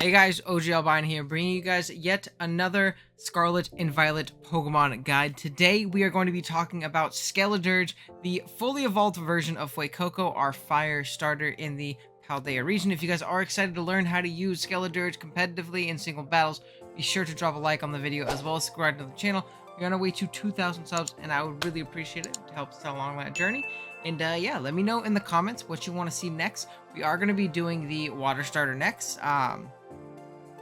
Hey guys, OG Albine here, bringing you guys yet another Scarlet and Violet Pokemon guide. Today we are going to be talking about SKELEDIRGE, the fully evolved version of Fuecoco, our fire starter in the Paldea region. If you guys are excited to learn how to use SKELEDIRGE competitively in single battles, be sure to drop a like on the video as well as subscribe to the channel. We're on our way to 2,000 subs, and I would really appreciate it to help us along that journey. And yeah, let me know in the comments what you want to see next. We are going to be doing the water starter next.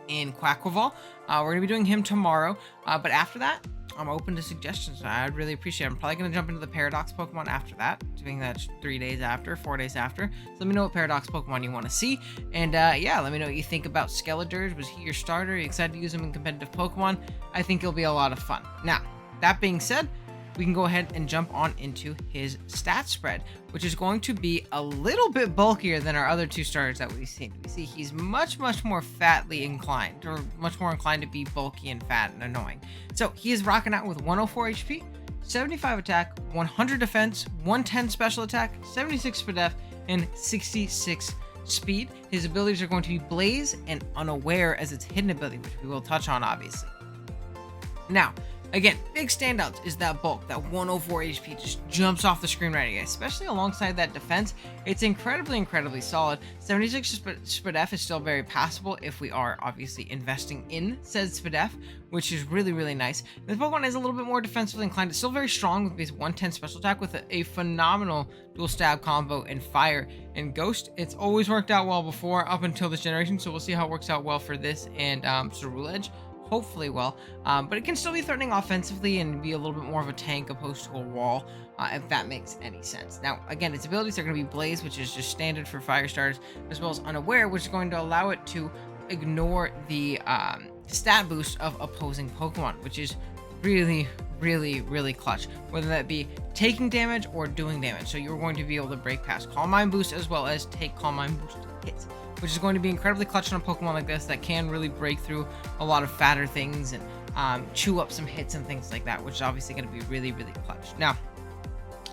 In Quaquaval. We're going to be doing him tomorrow, but after that, I'm open to suggestions. I'd really appreciate it. I'm probably going to jump into the Paradox Pokemon after that, doing that 4 days after. So let me know what Paradox Pokemon you want to see, and yeah, let me know what you think about SKELEDIRGE. Was he your starter? Are you excited to use him in competitive Pokemon? I think it'll be a lot of fun. Now, that being said, we can go ahead and jump on into his stat spread, which is going to be a little bit bulkier than our other two starters that we've seen. We see he's much more fatly inclined, or much more inclined to be bulky and fat and annoying. So he is rocking out with 104 HP, 75 attack, 100 defense, 110 special attack, 76 speed def, and 66 speed. His abilities are going to be Blaze and Unaware as its hidden ability, which we will touch on obviously. Now, again, big standouts is that bulk, that 104 HP just jumps off the screen right away, especially alongside that defense. It's incredibly solid. 76 SPDF is still very passable if we are obviously investing in said SPDF, which is really nice. This Pokemon is a little bit more defensively inclined. It's still very strong with base 110 special attack with a phenomenal dual stab combo in Fire and Ghost. It's always worked out well before up until this generation, so we'll see how it works out well for this and Ceruledge. Hopefully well, but it can still be threatening offensively and be a little bit more of a tank opposed to a wall, if that makes any sense. Now, again, its abilities are going to be Blaze, which is just standard for fire starters, as well as Unaware, which is going to allow it to ignore the stat boost of opposing Pokemon, which is really clutch, whether that be taking damage or doing damage. So you're going to be able to break past Calm Mind boost as well as take Calm Mind boost hits, which is going to be incredibly clutch on a Pokemon like this that can really break through a lot of fatter things and chew up some hits and things like that, which is obviously going to be really clutch. Now,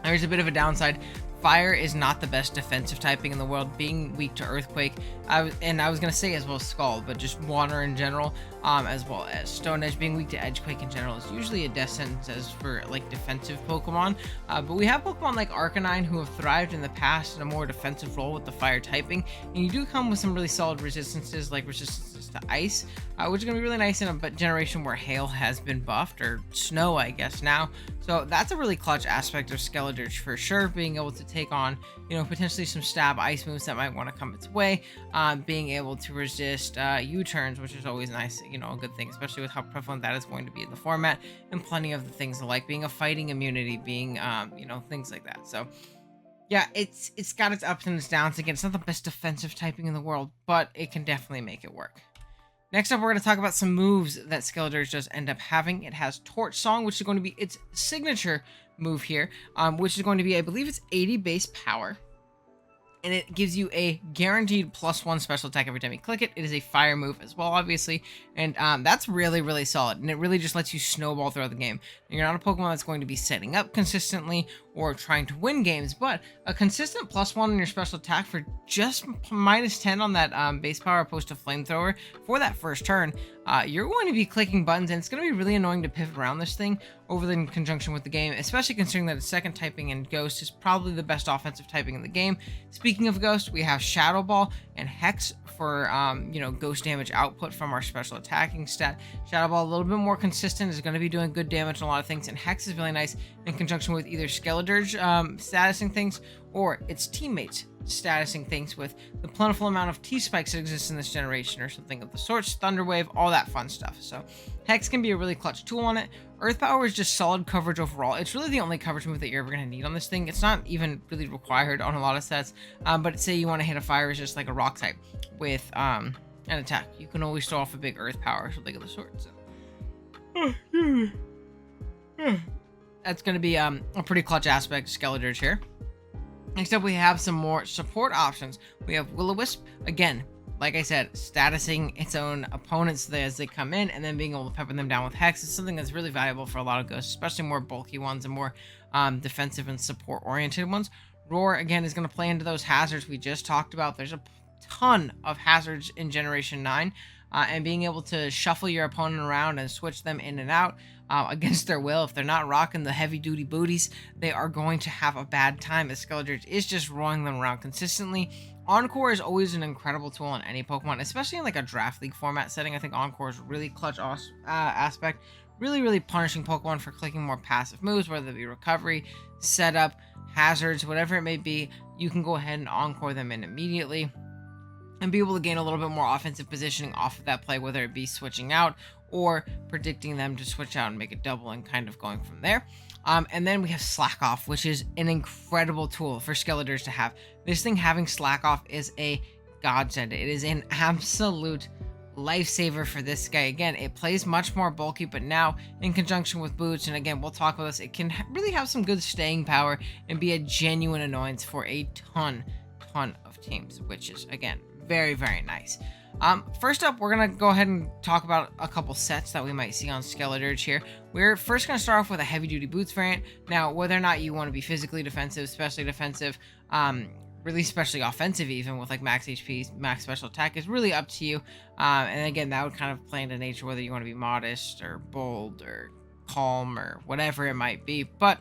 there's a bit of a downside. Fire is not the best defensive typing in the world, being weak to Earthquake. I was going to say as well as Scald, but just water in general, as well as Stone Edge. Being weak to Edgequake in general is usually a death sentence as for like defensive Pokemon. But we have Pokemon like Arcanine who have thrived in the past in a more defensive role with the fire typing, and you do come with some really solid resistances, like resistances to Ice, which is going to be really nice in a generation where Hail has been buffed, or Snow, I guess now. So that's a really clutch aspect of SKELEDIRGE for sure, being able to take on, potentially some stab ice moves that might want to come its way, being able to resist U-turns, which is always nice, a good thing, especially with how prevalent that is going to be in the format, and plenty of the things like being a fighting immunity, being, things like that. So yeah, it's got its ups and its downs. Again, it's not the best defensive typing in the world, but it can definitely make it work. Next up, we're going to talk about some moves that SKELEDIRGE does end up having. It has Torch Song, which is going to be its signature move here, which is going to be, I believe it's 80 base power, and it gives you a guaranteed +1 special attack every time you click it. It is a fire move as well, obviously, and that's really solid, and it really just lets you snowball throughout the game. You're not a Pokemon that's going to be setting up consistently or trying to win games, but a consistent +1 on your special attack for just -10 on that base power opposed to Flamethrower for that first turn, you're going to be clicking buttons, and it's going to be really annoying to pivot around this thing in conjunction with the game, especially considering that its second typing in Ghost is probably the best offensive typing in the game. Speaking of Ghost, we have Shadow Ball and Hex for, Ghost damage output from our special attacking stat. Shadow Ball, a little bit more consistent, is going to be doing good damage on a lot of things, and Hex is really nice in conjunction with either SKELEDIRGE statusing things or its teammates statusing things with the plentiful amount of T-Spikes that exist in this generation or something of the sorts, Thunder Wave, all that fun stuff. So Hex can be a really clutch tool on it. Earth Power is just solid coverage overall. It's really the only coverage move that you're ever going to need on this thing. It's not even really required on a lot of sets, but say you want to hit a fire resist like a rock type with an attack, you can always throw off a big Earth Power or something of the sort. So that's going to be a pretty clutch aspect of SKELEDIRGE here. Next up, we have some more support options. We have Will-O-Wisp. Again, like I said, statusing its own opponents as they come in, and then being able to pepper them down with Hex is something that's really valuable for a lot of ghosts, especially more bulky ones and more defensive and support-oriented ones. Roar, again, is going to play into those hazards we just talked about. There's ton of hazards in Generation 9, and being able to shuffle your opponent around and switch them in and out against their will. If they're not rocking the heavy-duty booties, they are going to have a bad time, as Skeledirge is just rolling them around consistently. Encore is always an incredible tool on any Pokemon, especially in like a draft league format setting. I think Encore is really clutch aspect, really punishing Pokemon for clicking more passive moves, whether it be recovery, setup, hazards, whatever it may be. You can go ahead and Encore them in immediately and be able to gain a little bit more offensive positioning off of that play, whether it be switching out or predicting them to switch out and make a double and kind of going from there. And then we have Slack Off, which is an incredible tool for Skeledirge to have. This thing having Slack Off is a godsend. It is an absolute lifesaver for this guy. Again, it plays much more bulky, but now in conjunction with boots, and again, we'll talk about this, it can really have some good staying power and be a genuine annoyance for a ton of teams, which is, again, very nice. First up, we're going to go ahead and talk about a couple sets that we might see on Skeledirge here. We're first going to start off with a heavy-duty boots variant. Now, whether or not you want to be physically defensive, especially defensive, really especially offensive even with like max HP, max special attack is really up to you. And again, that would kind of play into nature whether you want to be modest or bold or calm or whatever it might be. But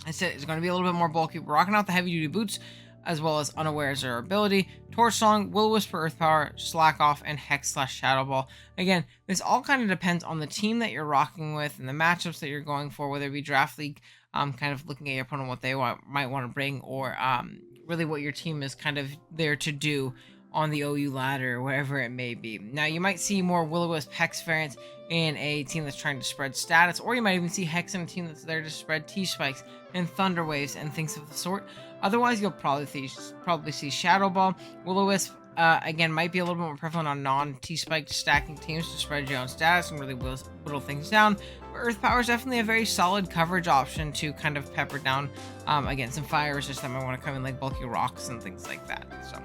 I said it's going to be a little bit more bulky. We're rocking out the heavy-duty boots, as well as Unawares or Ability, Torch Song, Will-O-Wisp, Earth Power, Slack Off, and Hex/Shadow Ball. Again, this all kind of depends on the team that you're rocking with and the matchups that you're going for, whether it be Draft League, kind of looking at your opponent, what they might want to bring, or really what your team is kind of there to do on the OU ladder, or wherever it may be. Now, you might see more Will-O-Wisp Hex variants in a team that's trying to spread status, or you might even see Hex in a team that's there to spread T-Spikes and Thunder Waves and things of the sort. Otherwise, you'll probably see Shadow Ball. Will-O-Wisp, again, might be a little bit more prevalent on non-T-Spike stacking teams to spread your own status and really whittle things down. But Earth Power is definitely a very solid coverage option to kind of pepper down, again, some fire resist that might want to come in, like bulky rocks and things like that. So,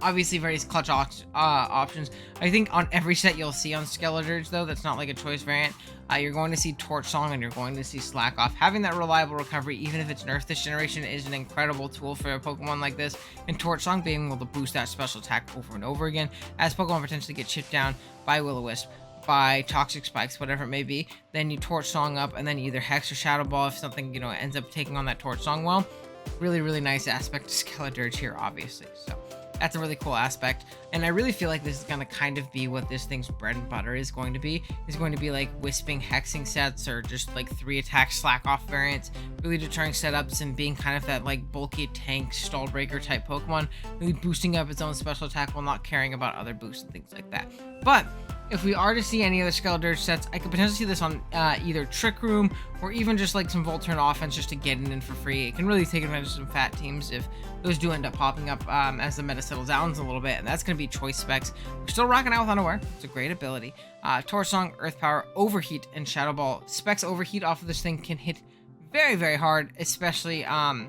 obviously, various clutch options. I think on every set you'll see on Skeledirge, though, that's not like a choice variant, you're going to see Torch Song and you're going to see Slack Off. Having that reliable recovery, even if it's nerfed this generation, is an incredible tool for a Pokemon like this. And Torch Song being able to boost that special attack over and over again, as Pokemon potentially get chipped down by Will-O-Wisp, by Toxic Spikes, whatever it may be. Then you Torch Song up, and then either Hex or Shadow Ball if something, ends up taking on that Torch Song well. Really nice aspect to Skeledirge here, obviously. So that's a really cool aspect, and I really feel like this is going to kind of be what this thing's bread and butter is going to be. It's going to be like wisping hexing sets, or just like 3-attack Slack Off variants, really deterring setups and being kind of that like bulky tank stall breaker type Pokemon, really boosting up its own special attack while not caring about other boosts and things like that. But if we are to see any other Skeledirge sets, I could potentially see this on either Trick Room or even just like some Volturn offense just to get it in for free. It can really take advantage of some fat teams if those do end up popping up as the meta settles down a little bit, and that's going to be choice specs. We're still rocking out with Unaware. It's a great ability. Torch Song, Earth Power, Overheat, and Shadow Ball. Specs Overheat off of this thing can hit very hard, especially as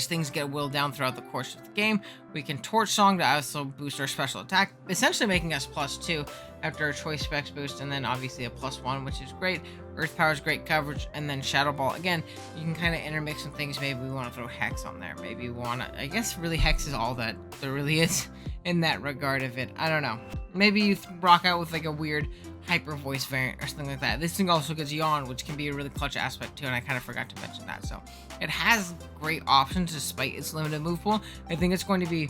things get willed down throughout the course of the game. We can Torch Song to also boost our special attack, essentially making us +2 after a choice specs boost, and then obviously a +1, which is great. Earth Power is great coverage, and then Shadow Ball, again, you can kind of intermix some things. Maybe we want to throw Hex on there. Maybe we want to, I guess really Hex is all that there really is in that regard of it. I don't know. Maybe you rock out with like a weird Hyper Voice variant or something like that. This thing also gets Yawn, which can be a really clutch aspect too, and I kind of forgot to mention that. So it has great options despite its limited move pool. I think it's going to be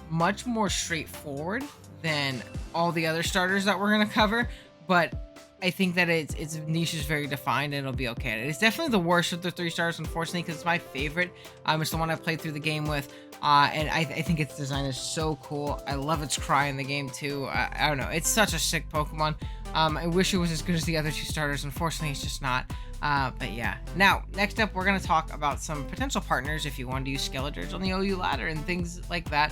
much more straightforward than all the other starters that we're going to cover, but I think that its niche is very defined and it'll be okay. It's definitely the worst of the 3 stars, unfortunately, because it's my favorite. It's the one I've played through the game with, and I think its design is so cool. I love its cry in the game too. I don't know, it's such a sick Pokemon. I wish it was as good as the other 2 starters. Unfortunately, it's just not. But yeah. Now, next up, we're going to talk about some potential partners if you want to use Skeledirge on the OU ladder and things like that.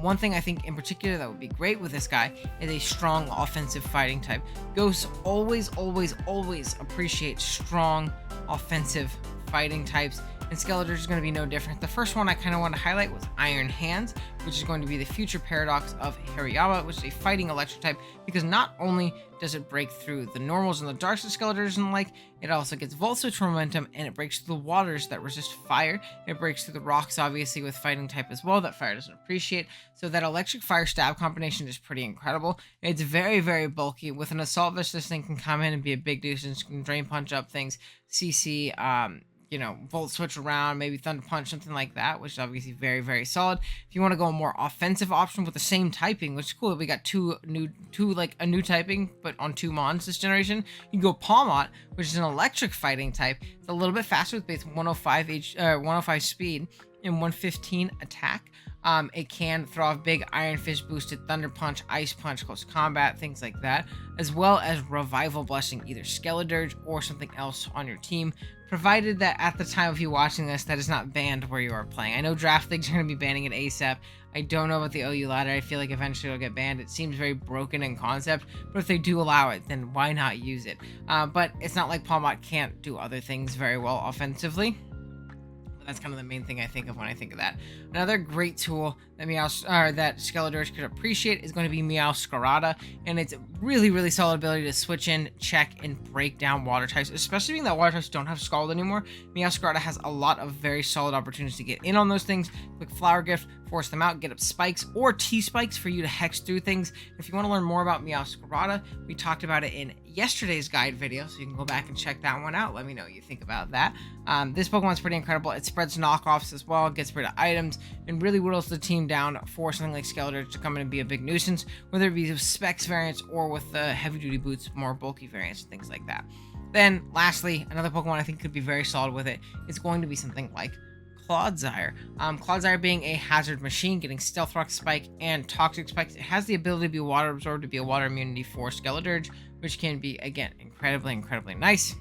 One thing I think in particular that would be great with this guy is a strong offensive fighting type. Ghosts always appreciate strong offensive fighting types, and Skeledirge is going to be no different. The first one I kind of want to highlight was Iron Hands, which is going to be the future paradox of Hariyama, which is a fighting electric type, because not only does it break through the normals and the darks that Skeledirge doesn't like, It also gets Volt Switch momentum, and it breaks through the waters that resist fire. It breaks through the rocks, obviously, with fighting type as well, that fire doesn't appreciate. So that electric fire stab combination is pretty incredible. It's very, very bulky. With an assault vest, this thing can come in and be a big nuisance, can drain punch up things, CC, Volt Switch around, maybe Thunder Punch, something like that, which is obviously very, very solid. If you want to go a more offensive option with the same typing, which is cool, we got a new typing, but on 2 Mons this generation. You can go Palmot, which is an electric fighting type. It's a little bit faster with base 105 speed and 115 attack. It can throw off big Iron Fist boosted Thunder Punch, Ice Punch, Close Combat, things like that, as well as Revival Blessing either SKELEDIRGE or something else on your team, provided that at the time of you watching this, that is not banned where you are playing. I know draft leagues are going to be banning it ASAP. I don't know about the OU ladder. I feel like eventually it'll get banned. It seems very broken in concept, but if they do allow it, then why not use it? But it's not like Palmot can't do other things very well offensively. That's kind of the main thing I think of when I think of that. Another great tool that that SKELEDIRGE could appreciate is going to be Meowscarada, and it's a really, really solid ability to switch in, check, and break down water types, especially being that water types don't have Scarlet anymore. Meowscarada has a lot of very solid opportunities to get in on those things. Quick Flower Gift, force them out, get up spikes or T-spikes for you to hex through things. If you want to learn more about Meowscarada, we talked about it in yesterday's guide video, so you can go back and check that one out. Let me know what you think about that. This Pokemon's pretty incredible. It spreads knockoffs as well, gets rid of items, and really whittles the team down for something like SKELEDIRGE to come in and be a big nuisance, whether it be with specs variants or with the heavy duty boots, more bulky variants and things like that. Then lastly, another Pokemon I think could be very solid with it is going to be something like Clodsire. Clodsire being a hazard machine, getting Stealth Rock Spike and Toxic Spikes. It has the ability to be water absorbed, to be a water immunity for SKELEDIRGE, which can be, again, incredibly, incredibly nice.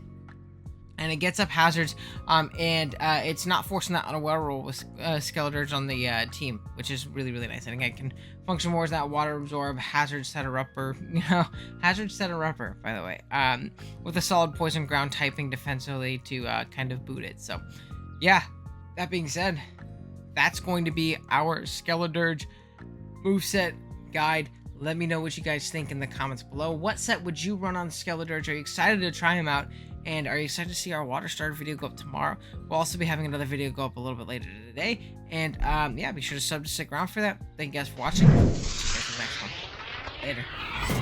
And it gets up hazards, and it's not forcing that on a well roll with SKELEDIRGE on the team, which is really, really nice. And again, it can function more as that water absorb, hazard setter-upper, hazard setter-upper, by the way, with a solid poison ground typing defensively to kind of boot it. So, yeah, that being said, that's going to be our SKELEDIRGE moveset guide. Let me know what you guys think in the comments below. What set would you run on SKELEDIRGE? Are you excited to try him out? And are you excited to see our water starter video go up tomorrow? We'll also be having another video go up a little bit later today. And yeah, be sure to stick around for that. Thank you guys for watching. See you guys in the next one. Later.